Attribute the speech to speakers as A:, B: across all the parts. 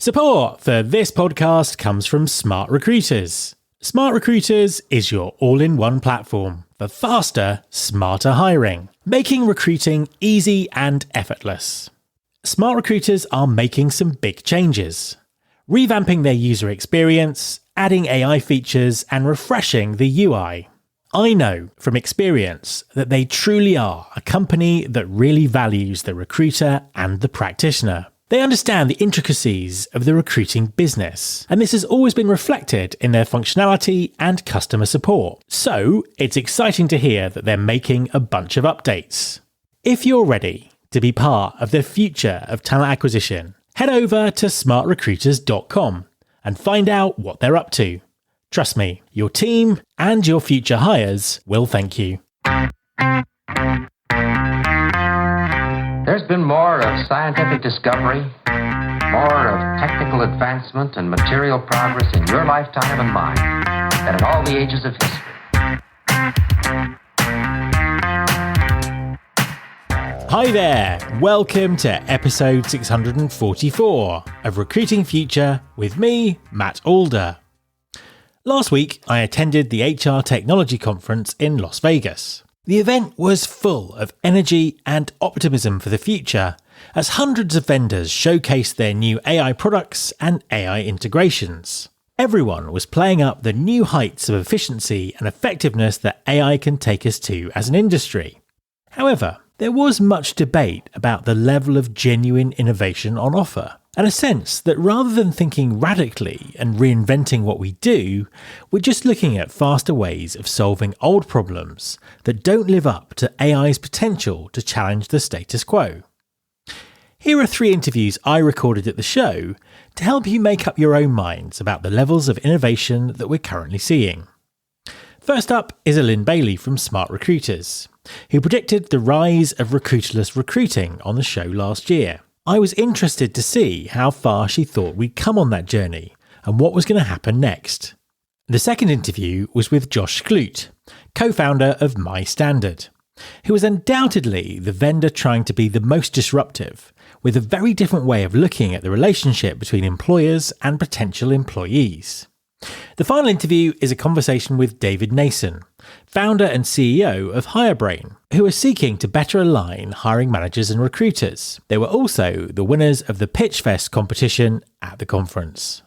A: Support for this podcast comes from Smart Recruiters. Smart Recruiters is your all-in-one platform for faster, smarter hiring, making recruiting easy and effortless. Smart Recruiters are making some big changes, revamping their user experience, adding AI features, and refreshing the UI. I know from experience that they truly are a company that really values the recruiter and the practitioner. They understand the intricacies of the recruiting business, and this has always been reflected in their functionality and customer support. So, it's exciting to hear that they're making a bunch of updates. If you're ready to be part of the future of talent acquisition, head over to smartrecruiters.com and find out what they're up to. Trust me, your team and your future hires will thank you.
B: There's been more of scientific discovery, more of technical advancement and material progress in your lifetime and mine than in all the ages of history.
A: Hi there, welcome to episode 644 of Recruiting Future with me, Matt Alder. Last week, I attended the HR Technology Conference in Las Vegas. The event was full of energy and optimism for the future, as hundreds of vendors showcased their new AI products and AI integrations. Everyone was playing up the new heights of efficiency and effectiveness that AI can take us to as an industry. However, there was much debate about the level of genuine innovation on offer, and a sense that rather than thinking radically and reinventing what we do, we're just looking at faster ways of solving old problems that don't live up to AI's potential to challenge the status quo. Here are 3 interviews I recorded at the show to help you make up your own minds about the levels of innovation that we're currently seeing. First up is Lynn Bailey from Smart Recruiters, who predicted the rise of recruiterless recruiting on the show last year. I was interested to see how far she thought we'd come on that journey and what was going to happen next. The second interview was with Josh Skloot, co-founder of My Standard, who was undoubtedly the vendor trying to be the most disruptive, with a very different way of looking at the relationship between employers and potential employees. The final interview is a conversation with David Nason, founder and CEO of HireBrain, who are seeking to better align hiring managers and recruiters. They were also the winners of the PitchFest competition at the conference.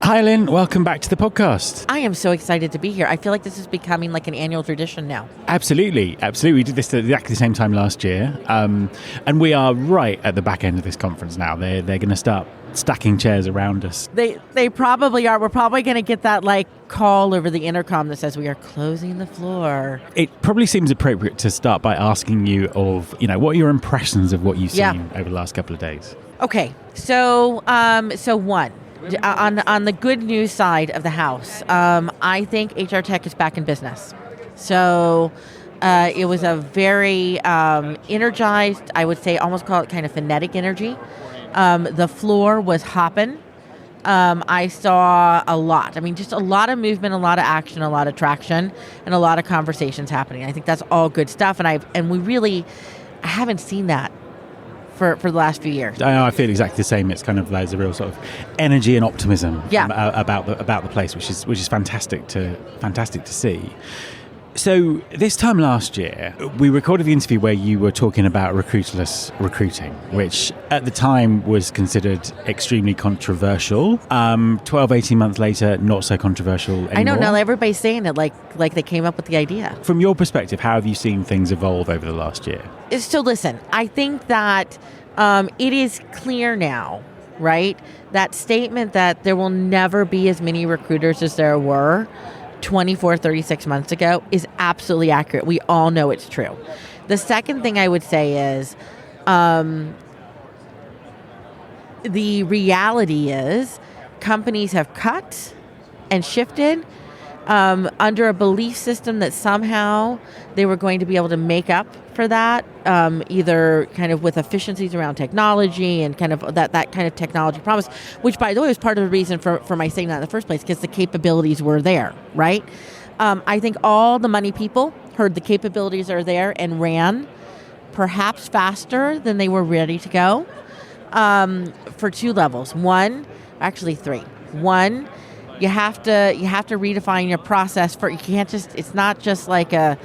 A: Hi Lynn, welcome back to the podcast.
C: I am so excited to be here. I feel like this is becoming like an annual tradition now.
A: Absolutely. We did this at exactly the same time last year. And we are right at the back end of this conference now. They're going to start stacking chairs around us.
C: They probably are. We're probably going to get that like call over the intercom that says we are closing the floor.
A: It probably seems appropriate to start by asking you of, what are your impressions of what you've seen over the last couple of days? Okay.
C: So one. On the good news side of the house, I think HR Tech is back in business. So it was a very energized, I would say, almost call it kind of phonetic energy. The floor was hopping. I saw a lot. Just a lot of movement, a lot of action, a lot of traction, and a lot of conversations happening. I think that's all good stuff. And I haven't seen that for the last few years.
A: I feel exactly the same. It's kind of there's a real sort of energy and optimism about the place, which is fantastic to see. So this time last year, we recorded the interview where you were talking about recruiterless recruiting, which at the time was considered extremely controversial. 12, 18 months later, not so controversial anymore.
C: I know, now everybody's saying it like they came up with the idea.
A: From your perspective, how have you seen things evolve over the last year?
C: So listen, I think that it is clear now, right? That statement that there will never be as many recruiters as there were 24, 36 months ago is absolutely accurate. We all know it's true. The second thing I would say is the reality is companies have cut and shifted under a belief system that somehow they were going to be able to make up for that, either kind of with efficiencies around technology and kind of that kind of technology promise, which, by the way, was part of the reason for my saying that in the first place, because the capabilities were there, right? I think all the money people heard the capabilities are there and ran perhaps faster than they were ready to go. for two levels. One, actually three. One, you have to redefine your process for. You can't just. It's not just like a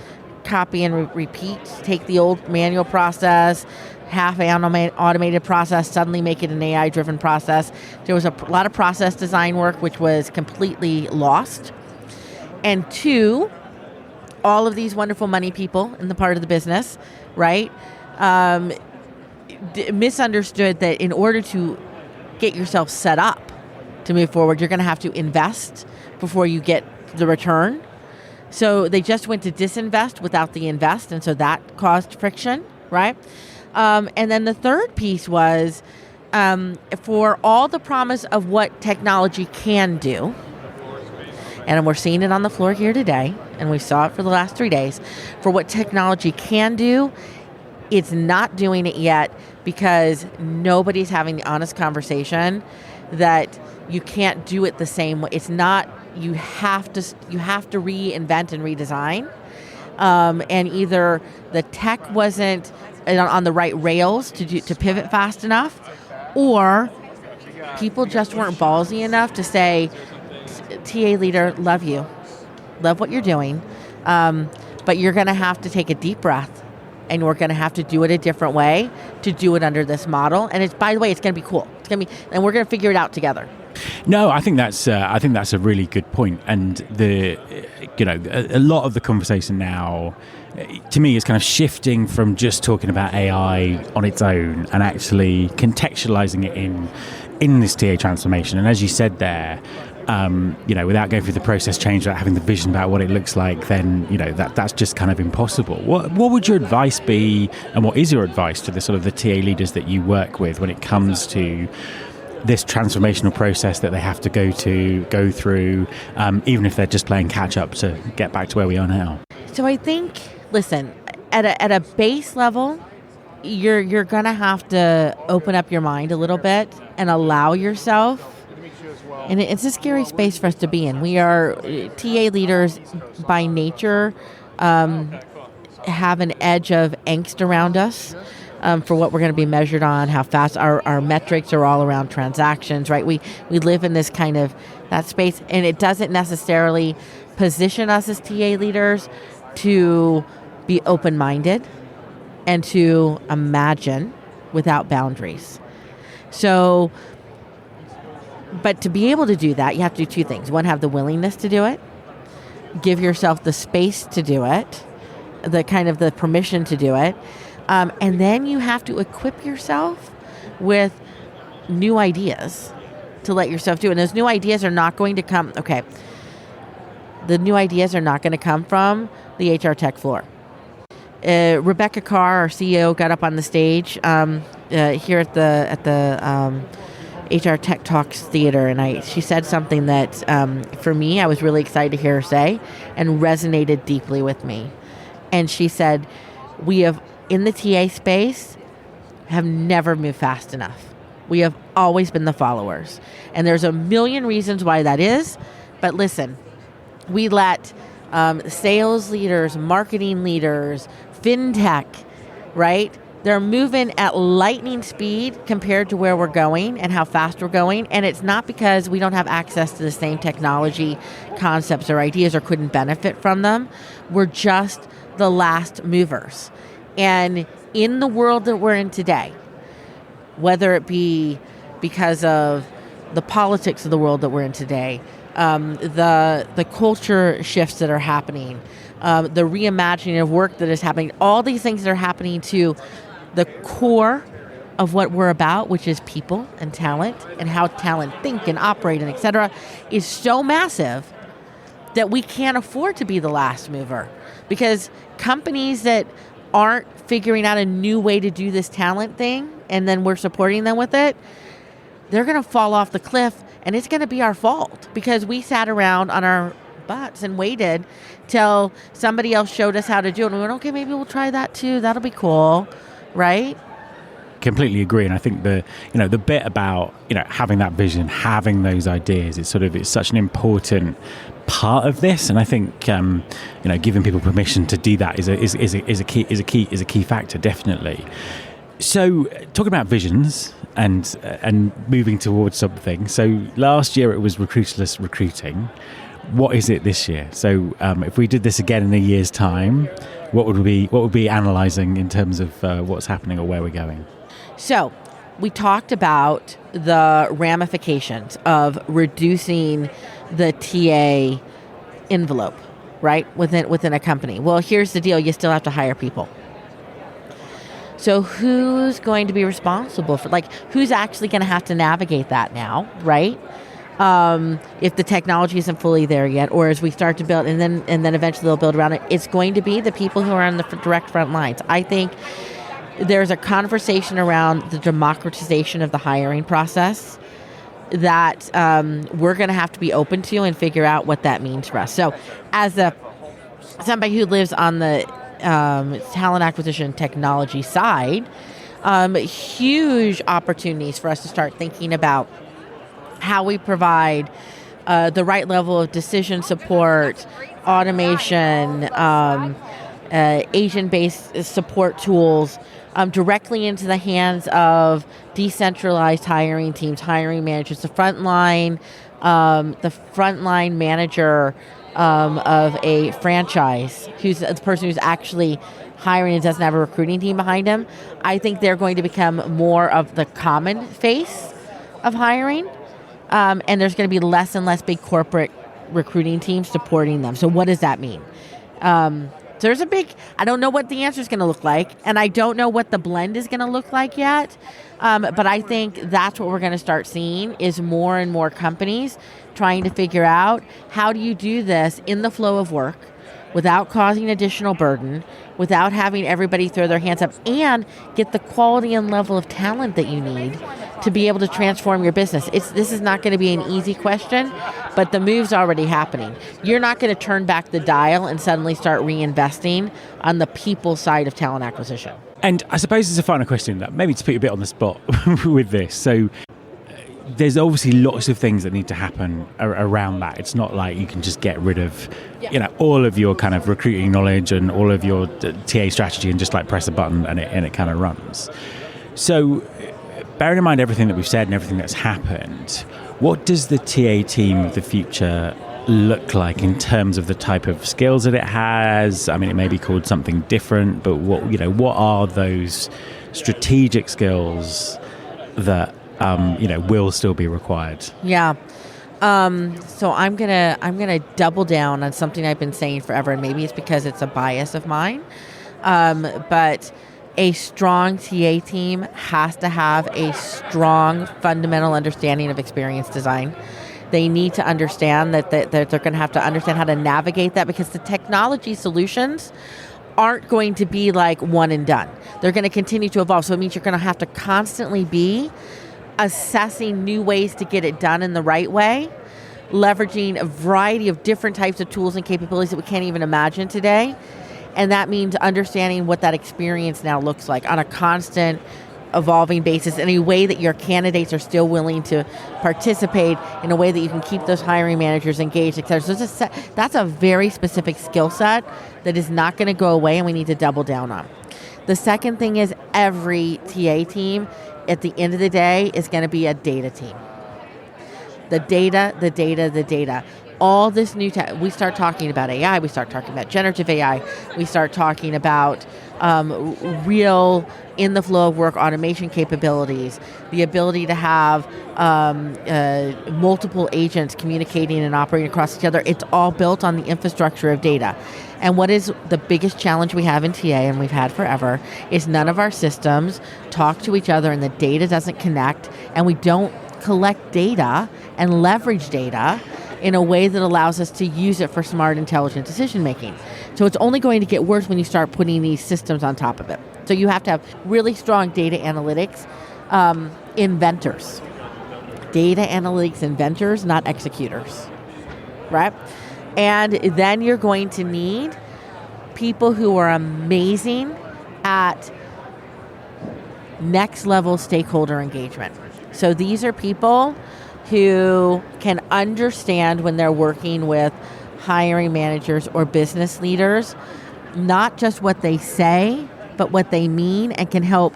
C: copy and repeat. Take the old manual process, half automated process, suddenly make it an AI-driven process. There was a lot of process design work which was completely lost. And two, all of these wonderful money people in the part of the business, right, misunderstood that in order to get yourself set up to move forward, you're going to have to invest before you get the return. So they just went to disinvest without the invest, and so that caused friction, right? And then the third piece was for all the promise of what technology can do, and we're seeing it on the floor here today, and we saw it for the last 3 days, for what technology can do, it's not doing it yet because nobody's having the honest conversation that you can't do it the same way. It's not, you have to reinvent and redesign. And either the tech wasn't on the right rails to pivot fast enough, or people just weren't ballsy enough to say, TA leader, love you, love what you're doing, but you're going to have to take a deep breath, and we're going to have to do it a different way to do it under this model. And it's, by the way, it's going to be cool. It's going to be, and we're going to figure it out together.
A: No, I think that's a really good point. And a lot of the conversation now, to me, is kind of shifting from just talking about AI on its own and actually contextualizing it in this TA transformation. And as you said there, without going through the process change, without having the vision about what it looks like, then that's just kind of impossible. What would your advice be, and what is your advice to the sort of the TA leaders that you work with when it comes to this transformational process that they have to go through, even if they're just playing catch up to get back to where we are now? So I think, listen, at a base level, you're gonna have to open up your mind a little bit and allow yourself. And it's a scary space for us to be in. We are TA leaders by nature, have an edge of angst around us. For what we're going to be measured on, how fast our metrics are all around transactions, right? We live in this kind of that space, and it doesn't necessarily position us as TA leaders to be open-minded and to imagine without boundaries. So, but to be able to do that, you have to do two things. One, have the willingness to do it, give yourself the space to do it, the permission to do it. And then you have to equip yourself with new ideas to let yourself do it. And those new ideas are not going to come, the new ideas are not going to come from the HR tech floor. Rebecca Carr, our CEO, got up on the stage here at the HR Tech Talks Theater, and she said something that, for me, I was really excited to hear her say and resonated deeply with me. And she said, we have, in the TA space, have never moved fast enough. We have always been the followers. And there's a million reasons why that is. But listen, we let sales leaders, marketing leaders, fintech, right? They're moving at lightning speed compared to where we're going and how fast we're going. And it's not because we don't have access to the same technology concepts or ideas or couldn't benefit from them. We're just the last movers. And in the world that we're in today, whether it be because of the politics of the world that we're in today, the culture shifts that are happening, the reimagining of work that is happening, all these things that are happening to the core of what we're about, which is people and talent and how talent think and operate and et cetera, is so massive that we can't afford to be the last mover. Because companies that aren't figuring out a new way to do this talent thing, and then we're supporting them with it, they're going to fall off the cliff, and it's going to be our fault because we sat around on our butts and waited till somebody else showed us how to do it. And we went, okay, maybe we'll try that too. That'll be cool, right? Completely agree. And I think the bit about, having that vision, having those ideas, it's such an important part of this. And I think, giving people permission to do that is a key factor, definitely. So, talking about visions and moving towards something. So, last year it was recruiterless recruiting. What is it this year? So, if we did this again in a year's time, what would we be analysing in terms of what's happening or where we're going?
C: So, we talked about the ramifications of reducing the TA envelope, right, within a company. Well, here's the deal: you still have to hire people. So who's going to be responsible for, who's actually going to have to navigate that now, right? If the technology isn't fully there yet, or as we start to build, and then eventually they'll build around it, it's going to be the people who are on the direct front lines. I think there's a conversation around the democratization of the hiring process that we're going to have to be open to and figure out what that means for us. So as somebody who lives on the talent acquisition technology side, huge opportunities for us to start thinking about how we provide the right level of decision support, automation, agent-based support tools directly into the hands of decentralized hiring teams, hiring managers, the frontline manager of a franchise, who's the person who's actually hiring and doesn't have a recruiting team behind him. I think they're going to become more of the common face of hiring, and there's going to be less and less big corporate recruiting teams supporting them. So what does that mean? So there's I don't know what the answer is going to look like, and I don't know what the blend is going to look like yet, but I think that's what we're going to start seeing is more and more companies trying to figure out how do you do this in the flow of work without causing additional burden, without having everybody throw their hands up, and get the quality and level of talent that you need to be able to transform your business. This is not going to be an easy question, but the move's already happening. You're not going to turn back the dial and suddenly start reinvesting on the people side of talent acquisition.
A: And I suppose there's a final question, that maybe to put you a bit on the spot with this. So there's obviously lots of things that need to happen around that. It's not like you can just get rid of, all of your kind of recruiting knowledge and all of your TA strategy and just press a button and it kind of runs. So bearing in mind everything that we've said and everything that's happened, what does the TA team of the future look like in terms of the type of skills that it has? I mean, it may be called something different, but what are those strategic skills that will still be required?
C: Yeah. So I'm gonna double down on something I've been saying forever, and maybe it's because it's a bias of mine. But a strong TA team has to have a strong fundamental understanding of experience design. They need to understand that they're going to have to understand how to navigate that, because the technology solutions aren't going to be like one and done. They're going to continue to evolve. So it means you're going to have to constantly be assessing new ways to get it done in the right way, leveraging a variety of different types of tools and capabilities that we can't even imagine today. And that means understanding what that experience now looks like on a constant evolving basis, in a way that your candidates are still willing to participate, in a way that you can keep those hiring managers engaged, et cetera. So that's a very specific skill set that is not going to go away, and we need to double down on. The second thing is every TA team at the end of the day is going to be a data team. The data. All this new tech, we start talking about AI, we start talking about generative AI, we start talking about real in the flow of work automation capabilities, the ability to have multiple agents communicating and operating across each other. It's all built on the infrastructure of data. And what is the biggest challenge we have in TA, and we've had forever, is none of our systems talk to each other and the data doesn't connect, and we don't collect data and leverage data in a way that allows us to use it for smart, intelligent decision making. So it's only going to get worse when you start putting these systems on top of it. So you have to have really strong data analytics inventors. Data analytics inventors, not executors, right? And then you're going to need people who are amazing at next level stakeholder engagement. So these are people who can understand when they're working with hiring managers or business leaders, not just what they say, but what they mean, and can help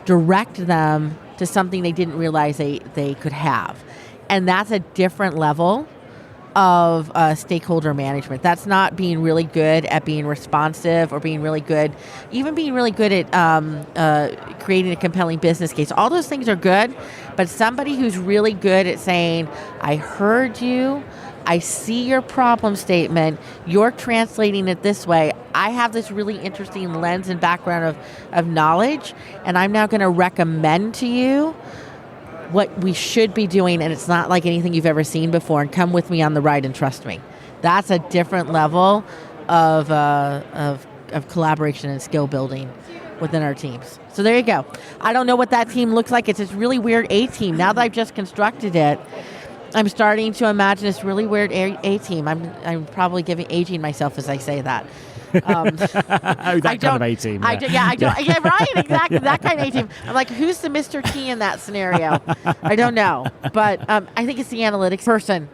C: direct them to something they didn't realize they could have. And that's a different level of stakeholder management. That's not being really good at being responsive or being really good, even being really good at creating a compelling business case. All those things are good, but somebody who's really good at saying, I heard you, I see your problem statement, you're translating it this way, I have this really interesting lens and background of knowledge, and I'm now going to recommend to you what we should be doing, and it's not like anything you've ever seen before, and come with me on the ride and trust me. That's a different level of collaboration and skill building within our teams. So there you go. I don't know what that team looks like. It's this really weird A-team. Now that I've just constructed it, I'm starting to imagine this really weird A-team. I'm probably aging myself as I say that.
A: That kind of A-team.
C: Yeah, right, exactly, that kind of A-team. I'm like, who's the Mr. T in that scenario? I don't know, but I think it's the analytics person.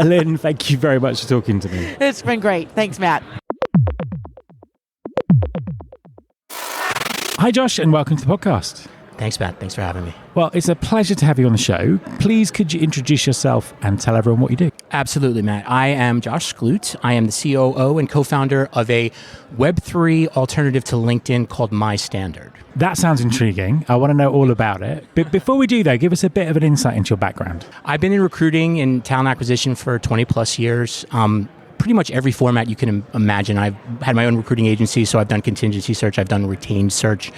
A: Lynn, thank you very much for talking to me.
C: It's been great. Thanks, Matt.
A: Hi, Josh, and welcome to the podcast.
D: Thanks, Matt. Thanks for having me.
A: Well, it's a pleasure to have you on the show. Please, could you introduce yourself and tell everyone what you do?
D: Absolutely, Matt. I am Josh Skloot. I am the COO and co-founder of a Web3 alternative to LinkedIn called My Standard.
A: That sounds intriguing. I want to know all about it. But before we do, though, give us a bit of an insight into your background.
D: I've been in recruiting and talent acquisition for 20 plus years. Pretty much every format you can imagine. I've had my own recruiting agency, so I've done contingency search, I've done retained search.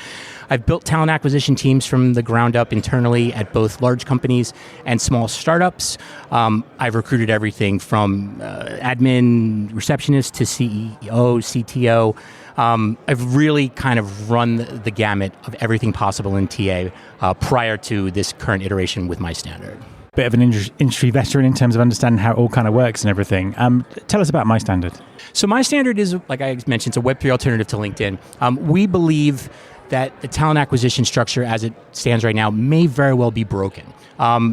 D: I've built talent acquisition teams from the ground up internally at both large companies and small startups. I've recruited everything from admin, receptionist to CEO, CTO. I've really kind of run the gamut of everything possible in TA prior to this current iteration with My Standard.
A: Bit of an industry veteran in terms of understanding how it all kind of works and everything. Tell us about My Standard.
D: So My Standard is, like I mentioned, it's a Web3 alternative to LinkedIn. We believe that the talent acquisition structure as it stands right now may very well be broken.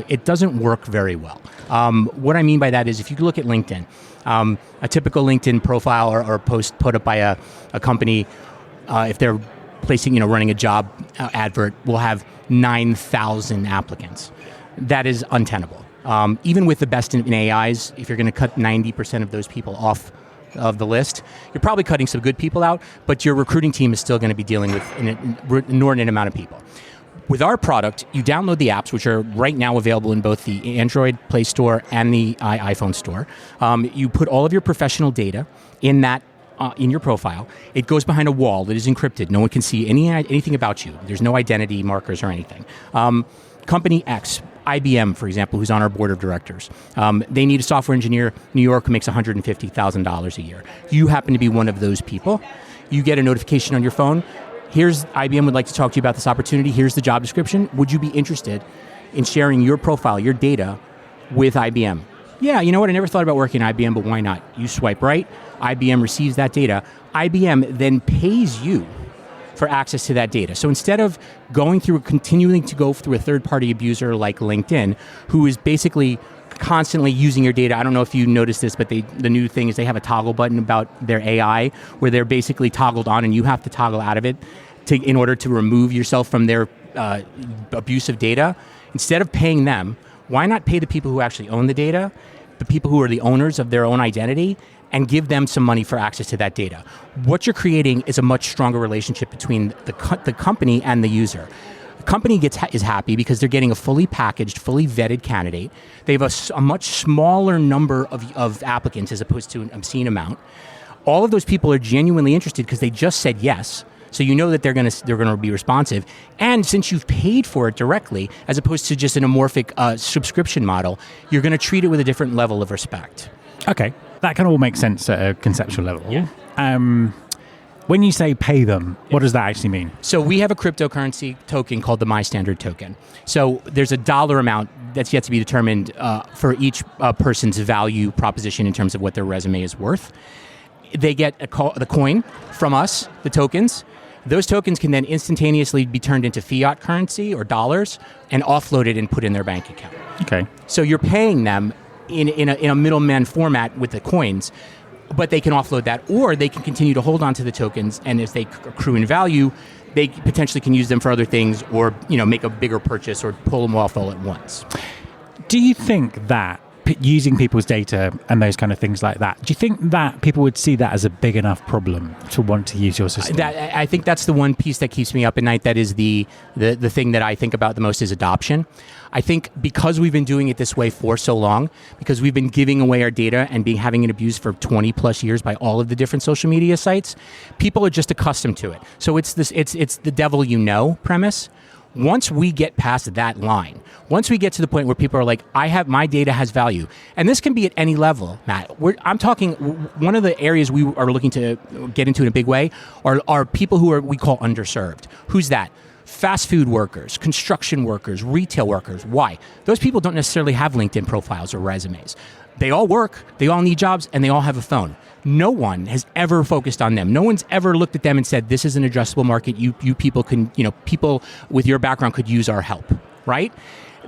D: It doesn't work very well. What I mean by that is if you look at LinkedIn, a typical LinkedIn profile or post put up by a company, if they're running a job advert, will have 9,000 applicants. That is untenable. Even with the best in AIs, if you're going to cut 90% of those people off of the list, you're probably cutting some good people out, but your recruiting team is still going to be dealing with an inordinate amount of people. With our product, you download the apps, which are right now available in both the Android Play Store and the iPhone Store. You put all of your professional data in that in your profile. It goes behind a wall that is encrypted. No one can see anything about you. There's no identity markers or anything. Company X, IBM, for example, who's on our board of directors. They need a software engineer in New York who makes $150,000 a year. You happen to be one of those people. You get a notification on your phone. Here's IBM would like to talk to you about this opportunity. Here's the job description. Would you be interested in sharing your profile, your data, with IBM? Yeah, you know what? I never thought about working at IBM, but why not? You swipe right. IBM receives that data. IBM then pays you for access to that data. So instead of continuing to go through a third-party abuser like LinkedIn, who is basically constantly using your data. I don't know if you noticed this, but the new thing is they have a toggle button about their AI where they're basically toggled on and you have to toggle out of it in order to remove yourself from their abuse of data. Instead of paying them, why not pay the people who actually own the data, the people who are the owners of their own identity, and give them some money for access to that data? What you're creating is a much stronger relationship between the company and the user. The company is happy because they're getting a fully packaged, fully vetted candidate. They have a much smaller number of applicants as opposed to an obscene amount. All of those people are genuinely interested because they just said yes. So you know that they're going to be responsive. And since you've paid for it directly, as opposed to just an amorphic subscription model, you're going to treat it with a different level of respect.
A: Okay, that can all make sense at a conceptual level.
D: Yeah.
A: When you say pay them, what does that actually mean?
D: So we have a cryptocurrency token called the My Standard token. So there's a dollar amount that's yet to be determined for each person's value proposition in terms of what their resume is worth. They get the coin from us, the tokens. Those tokens can then instantaneously be turned into fiat currency or dollars and offloaded and put in their bank account.
A: Okay.
D: So you're paying them in a middleman format with the coins, but they can offload that, or they can continue to hold on to the tokens, and as they accrue in value, they potentially can use them for other things, or make a bigger purchase or pull them off all at once.
A: Do you think that using people's data and those kind of things like that, do you think that people would see that as a big enough problem to want to use your system?
D: I think that's the one piece that keeps me up at night. That is the thing that I think about the most is adoption. I think because we've been doing it this way for so long, because we've been giving away our data and having it abused for 20 plus years by all of the different social media sites, people are just accustomed to it. So it's the devil premise. Once we get past that line, once we get to the point where people are like, my data has value, and this can be at any level, Matt. I'm talking, one of the areas we are looking to get into in a big way are people who we call underserved. Who's that? Fast food workers, construction workers, retail workers. Why? Those people don't necessarily have LinkedIn profiles or resumes. They all work, they all need jobs, and they all have a phone. No one has ever focused on them. No one's ever looked at them and said, this is an addressable market. You people can, people with your background could use our help, right?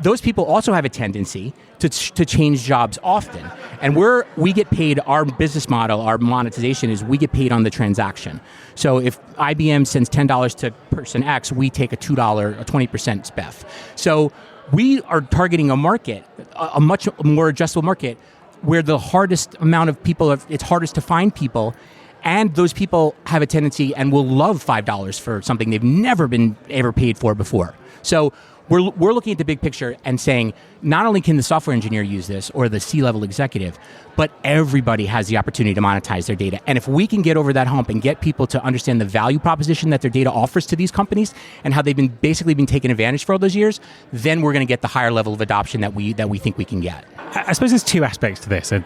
D: Those people also have a tendency to change jobs often. And we get paid, our business model, our monetization is we get paid on the transaction. So if IBM sends $10 to person X, we take a $2, a 20% SPEF. So we are targeting a market, a much more addressable market, where the hardest amount of people, it's hardest to find people, and those people have a tendency and will love $5 for something they've never been ever paid for before. So we're looking at the big picture and saying, not only can the software engineer use this or the C-level executive, but everybody has the opportunity to monetize their data. And if we can get over that hump and get people to understand the value proposition that their data offers to these companies and how they've been basically been taken advantage for all those years, then we're going to get the higher level of adoption that we think we can get.
A: I suppose there's two aspects to this, and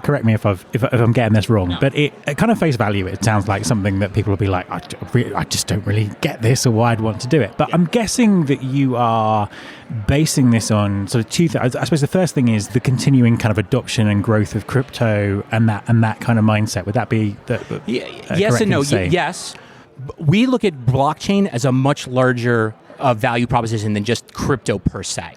A: correct me if I'm getting this wrong, but it kind of face value, it sounds like something that people will be like, I just don't really get this, or why I'd want to do it. But I'm guessing that you are basing this on sort of two things. I suppose the first thing is the continuing kind of adoption and growth of crypto and that kind of mindset. Would that be
D: yes and no? Yes, we look at blockchain as a much larger value proposition than just crypto per se.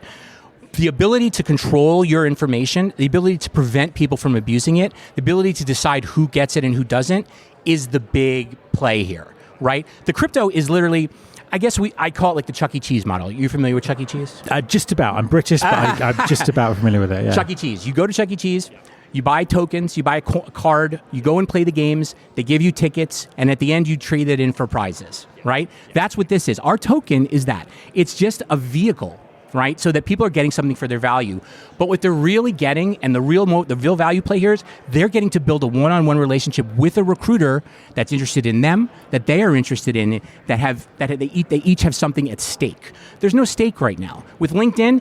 D: The ability to control your information, the ability to prevent people from abusing it, the ability to decide who gets it and who doesn't is the big play here, right? The crypto is literally, I guess I call it like the Chuck E. Cheese model. You familiar with Chuck E. Cheese?
A: Just about. I'm British, but I'm just about familiar with it. Yeah.
D: Chuck E. Cheese. You go to Chuck E. Cheese, you buy tokens, you buy a card, you go and play the games, they give you tickets, and at the end you trade it in for prizes, right? That's what this is. Our token is that. It's just a vehicle, right? So that people are getting something for their value. But what they're really getting, and the real value play here is, they're getting to build a one-on-one relationship with a recruiter that's interested in them, that they are interested in, they each have something at stake. There's no stake right now. With LinkedIn,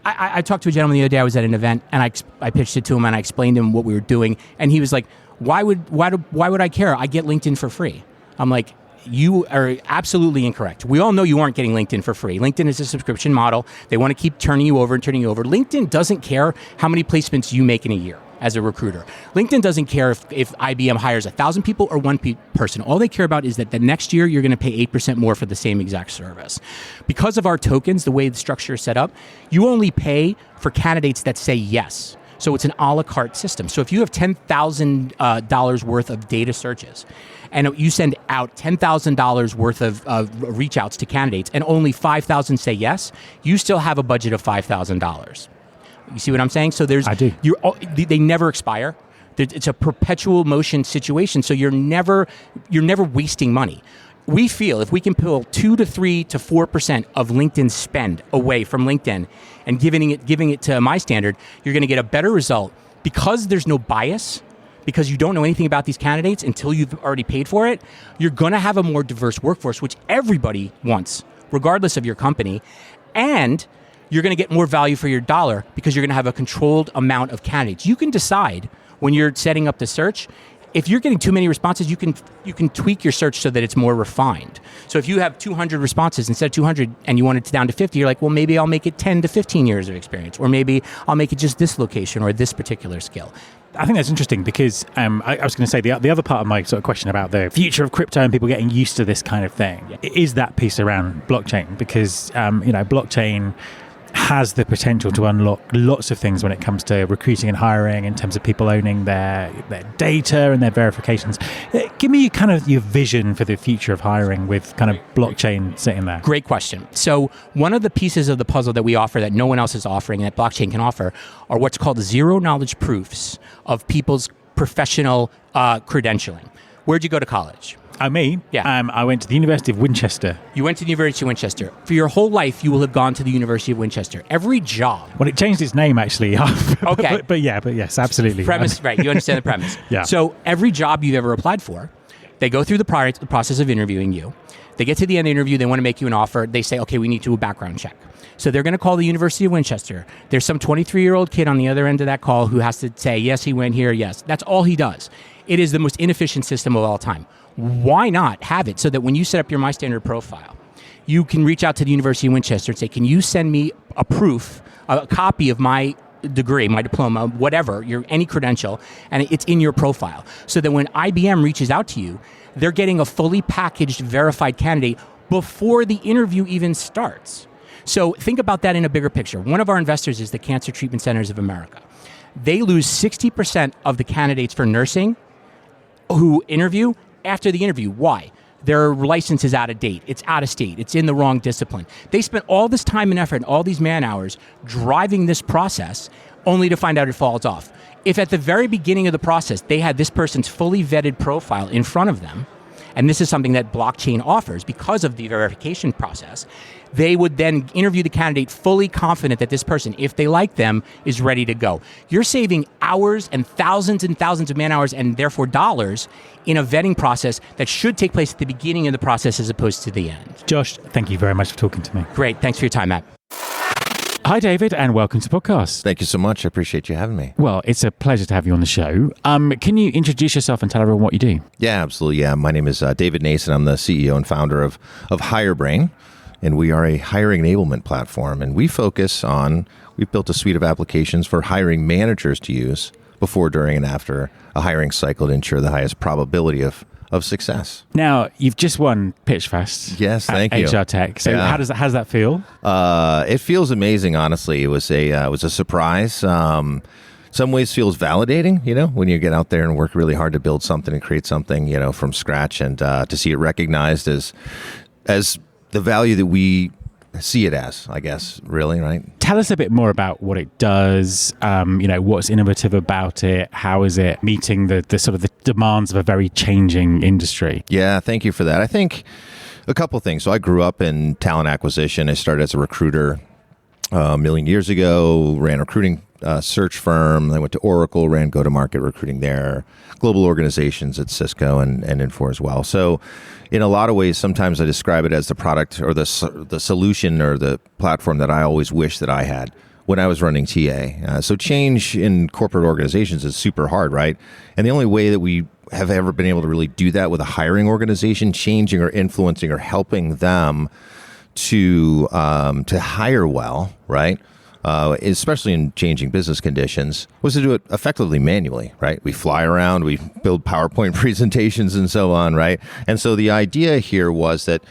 D: I talked to a gentleman the other day. I was at an event and I pitched it to him and I explained to him what we were doing, and he was like, why would I care? I get LinkedIn for free. I'm like, you are absolutely incorrect. We all know you aren't getting LinkedIn for free. LinkedIn is a subscription model. They want to keep turning you over. LinkedIn doesn't care how many placements you make in a year as a recruiter. LinkedIn doesn't care if IBM hires 1,000 people or one person. All they care about is that the next year you're going to pay 8% more for the same exact service. Because of our tokens, the way the structure is set up, you only pay for candidates that say yes. So it's an a la carte system. So if you have $10,000 worth of data searches, and you send out $10,000 worth of reach outs to candidates, and only 5,000 say yes, you still have a budget of $5,000. You see what I'm saying? So
A: I do.
D: They never expire. It's a perpetual motion situation. So you're never wasting money. We feel if we can pull 2 to 3 to 4% of LinkedIn spend away from LinkedIn and giving it to my standard, you're going to get a better result because there's no bias. Because you don't know anything about these candidates until you've already paid for it, you're going to have a more diverse workforce, which everybody wants, regardless of your company. And you're going to get more value for your dollar because you're going to have a controlled amount of candidates. You can decide when you're setting up the search, if you're getting too many responses, you can tweak your search so that it's more refined. So if you have 200 responses instead of 200 and you want it down to 50, you're like, well, maybe I'll make it 10 to 15 years of experience, or maybe I'll make it just this location or this particular skill.
A: I think that's interesting because I was going to say the other part of my sort of question about the future of crypto and people getting used to this kind of thing is that piece around blockchain, because blockchain has the potential to unlock lots of things when it comes to recruiting and hiring in terms of people owning their data and their verifications. Give me kind of your vision for the future of hiring with kind of blockchain sitting there.
D: Great question. So one of the pieces of the puzzle that we offer that no one else is offering and that blockchain can offer are what's called zero knowledge proofs of people's professional credentialing. Where'd you go to college?
A: Me?
D: Yeah.
A: I went to the University of Winchester.
D: You went to the University of Winchester. For your whole life, you will have gone to the University of Winchester. Every job.
A: Well, it changed its name, actually.
D: Okay.
A: but yes, absolutely.
D: Premise, right. You understand the premise.
A: Yeah.
D: So every job you've ever applied for, they go through the process of interviewing you. They get to the end of the interview. They want to make you an offer. They say, okay, we need to do a background check. So they're going to call the University of Winchester. There's some 23-year-old kid on the other end of that call who has to say, yes, he went here, yes. That's all he does. It is the most inefficient system of all time. Why not have it so that when you set up your My Standard profile, you can reach out to the University of Winchester and say, can you send me a proof, a copy of my degree, my diploma, whatever, any credential, and it's in your profile. So that when IBM reaches out to you, they're getting a fully packaged, verified candidate before the interview even starts. So think about that in a bigger picture. One of our investors is the Cancer Treatment Centers of America. They lose 60% of the candidates for nursing who interview after the interview. Why? Their license is out of date. It's out of state. It's in the wrong discipline. They spent all this time and effort and all these man hours driving this process only to find out it falls off. If at the very beginning of the process, they had this person's fully vetted profile in front of them, and this is something that blockchain offers because of the verification process, they would then interview the candidate fully confident that this person, if they like them, is ready to go. You're saving hours and thousands of man hours and therefore dollars in a vetting process that should take place at the beginning of the process as opposed to the end.
A: Josh, thank you very much for talking to me.
D: Great. Thanks for your time, Matt.
A: Hi, David, and welcome to the podcast.
E: Thank you so much. I appreciate you having me.
A: Well, it's a pleasure to have you on the show. Can you introduce yourself and tell everyone what you do?
E: Yeah, absolutely. Yeah, my name is David Nason. I'm the CEO and founder of HireBrain, and we are a hiring enablement platform. And we've built a suite of applications for hiring managers to use before, during, and after a hiring cycle to ensure the highest probability of success.
A: Now, you've just won PitchFest.
E: Yes, thank you.
A: HR Tech. So
E: Yeah.
A: how does that feel?
E: It feels amazing, honestly. It was a surprise. Some ways feels validating, when you get out there and work really hard to build something and create something, from scratch, and to see it recognized as the value that we see it as, I guess, really, right?
A: Tell us a bit more about what it does, what's innovative about it, how is it meeting the sort of the demands of a very changing industry?
E: Yeah, thank you for that. I think a couple things. So I grew up in talent acquisition. I started as a recruiter a million years ago, ran a recruiting search firm. I went to Oracle, ran go-to-market recruiting there, global organizations at Cisco and Infor as well. So in a lot of ways, sometimes I describe it as the product or the solution or the platform that I always wished that I had when I was running TA. So change in corporate organizations is super hard, right? And the only way that we have ever been able to really do that with a hiring organization, changing or influencing or helping them to hire well, right? Especially in changing business conditions, was to do it effectively manually, right? We fly around, we build PowerPoint presentations and so on, right? And so the idea here was that,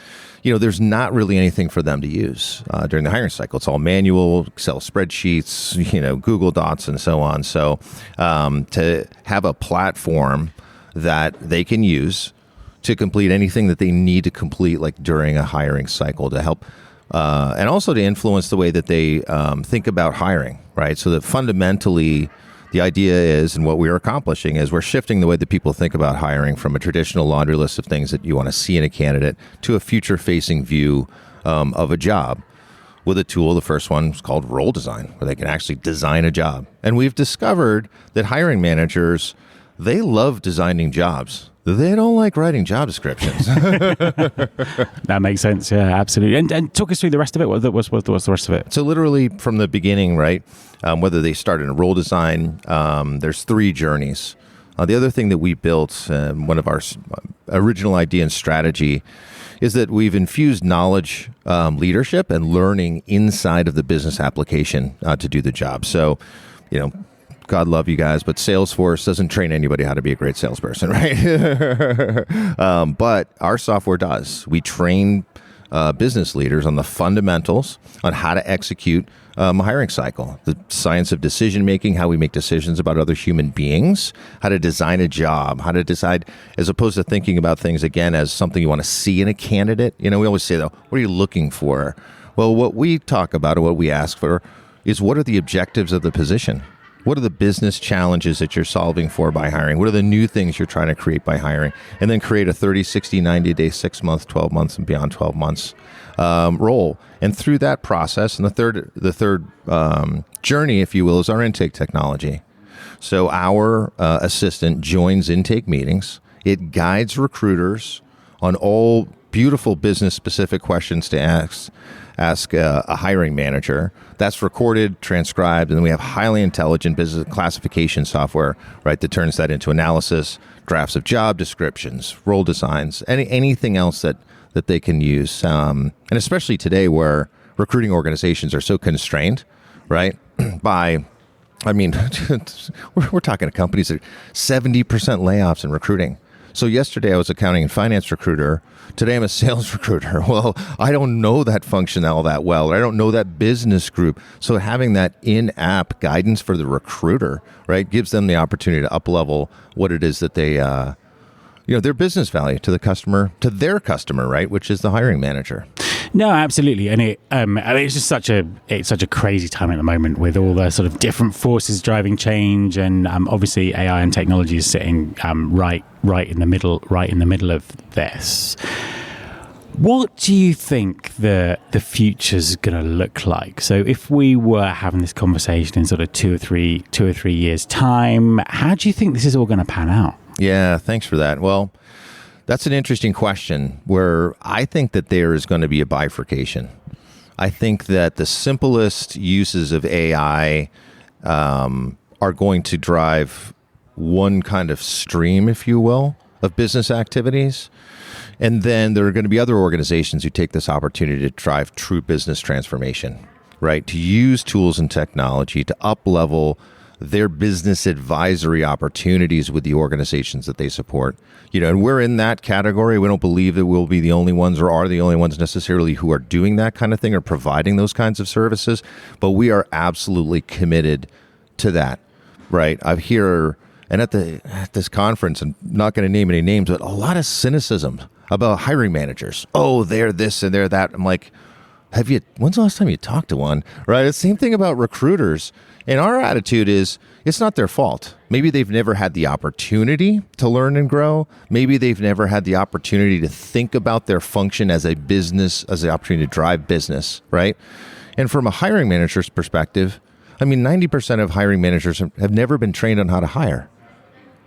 E: there's not really anything for them to use during the hiring cycle. It's all manual, Excel spreadsheets, Google Docs and so on. So to have a platform that they can use to complete anything that they need to complete, like during a hiring cycle, to help and also to influence the way that they think about hiring, right? So that fundamentally the idea is, and what we are accomplishing is, we're shifting the way that people think about hiring from a traditional laundry list of things that you want to see in a candidate to a future-facing view of a job with a tool. The first one is called role design, where they can actually design a job. And we've discovered that hiring managers, they love designing jobs. They don't like writing job descriptions.
A: That makes sense. Yeah, absolutely. And talk us through the rest of it. What's the rest of it?
E: So literally from the beginning, right, whether they started in role design, there's 3 journeys. The other thing that we built, one of our original idea and strategy, is that we've infused knowledge, leadership, and learning inside of the business application to do the job. So, God love you guys, but Salesforce doesn't train anybody how to be a great salesperson, right? But our software does. We train business leaders on the fundamentals on how to execute hiring cycle, the science of decision making, how we make decisions about other human beings, how to design a job, how to decide, as opposed to thinking about things again as something you want to see in a candidate. We always say, though, what are you looking for? Well, what we talk about or what we ask for is, what are the objectives of the position? What are the business challenges that you're solving for by hiring? What are the new things you're trying to create by hiring? And then create a 30, 60, 90-day, 6 month, 12 months, and beyond 12 months role. And through that process, and the third journey, if you will, is our intake technology. So our assistant joins intake meetings. It guides recruiters on all beautiful business-specific questions to ask a hiring manager. That's recorded, transcribed, and then we have highly intelligent business classification software, right, that turns that into analysis, drafts of job descriptions, role designs, anything else that they can use. And especially today where recruiting organizations are so constrained, right, by, we're talking to companies that 70% layoffs in recruiting. So yesterday I was accounting and finance recruiter. Today I'm a sales recruiter. Well, I don't know that function all that well. I don't know that business group. So having that in-app guidance for the recruiter, right, gives them the opportunity to up-level what it is that they, their business value to the customer, to their customer, right, which is the hiring manager.
A: No, absolutely, and it's just such a crazy time at the moment with all the sort of different forces driving change, and obviously AI and technology is sitting right in the middle of this. What do you think the future's going to look like? So, if we were having this conversation in sort of two or three years' time, how do you think this is all going to pan out?
E: Yeah, thanks for that. Well, that's an interesting question where I think that there is going to be a bifurcation. I think that the simplest uses of AI are going to drive one kind of stream, if you will, of business activities. And then there are going to be other organizations who take this opportunity to drive true business transformation, right? To use tools and technology to up-level their business advisory opportunities with the organizations that they support. And we're in that category. We don't believe that we'll be the only ones or are the only ones necessarily who are doing that kind of thing or providing those kinds of services, but we are absolutely committed to that, right? I've heard, and at this conference, I'm not going to name any names, but a lot of cynicism about hiring managers. Oh, they're this and they're that. I'm like, when's the last time you talked to one, right? It's the same thing about recruiters. And our attitude is, it's not their fault. Maybe they've never had the opportunity to learn and grow. Maybe they've never had the opportunity to think about their function as a business, as the opportunity to drive business, right? And from a hiring manager's perspective, 90% of hiring managers have never been trained on how to hire.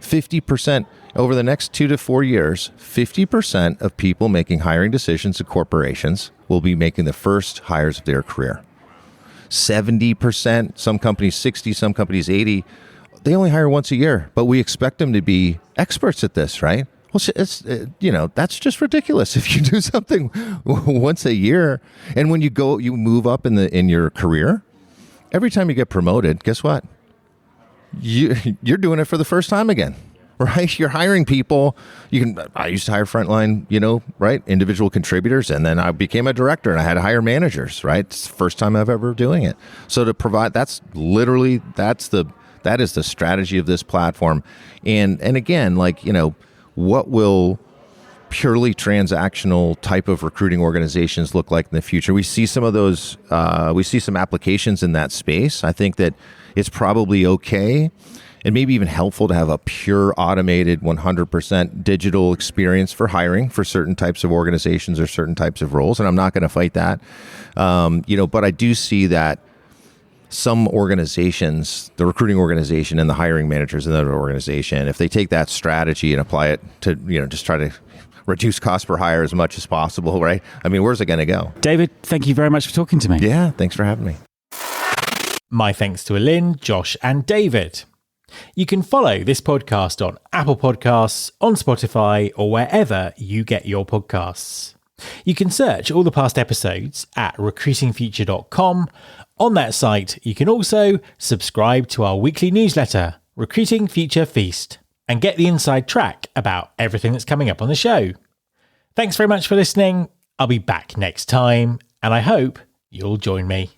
E: 50% over the next 2 to 4 years, 50% of people making hiring decisions at corporations will be making the first hires of their career. 70%, some companies 60, some companies 80, they only hire once a year, but we expect them to be experts at this, right? Well, it's, that's just ridiculous. If you do something once a year, and when you move up in your career, every time you get promoted, guess what? You're doing it for the first time again, right? You're hiring people. I used to hire frontline, right? Individual contributors. And then I became a director and I had to hire managers, right? It's the first time I've ever doing it. So to provide, that is the strategy of this platform. And again, what will purely transactional type of recruiting organizations look like in the future? We see some of those, we see some applications in that space. I think that it's probably okay and maybe even helpful to have a pure automated 100% digital experience for hiring for certain types of organizations or certain types of roles. And I'm not going to fight that. But I do see that some organizations, the recruiting organization and the hiring managers in that organization, if they take that strategy and apply it to, just try to reduce cost per hire as much as possible, right? Where's it going to go?
A: David, thank you very much for talking to me.
E: Yeah, thanks for having me.
A: My thanks to Alin, Josh, and David. You can follow this podcast on Apple Podcasts, on Spotify, or wherever you get your podcasts. You can search all the past episodes at recruitingfuture.com. On that site, you can also subscribe to our weekly newsletter, Recruiting Future Feast, and get the inside track about everything that's coming up on the show. Thanks very much for listening. I'll be back next time, and I hope you'll join me.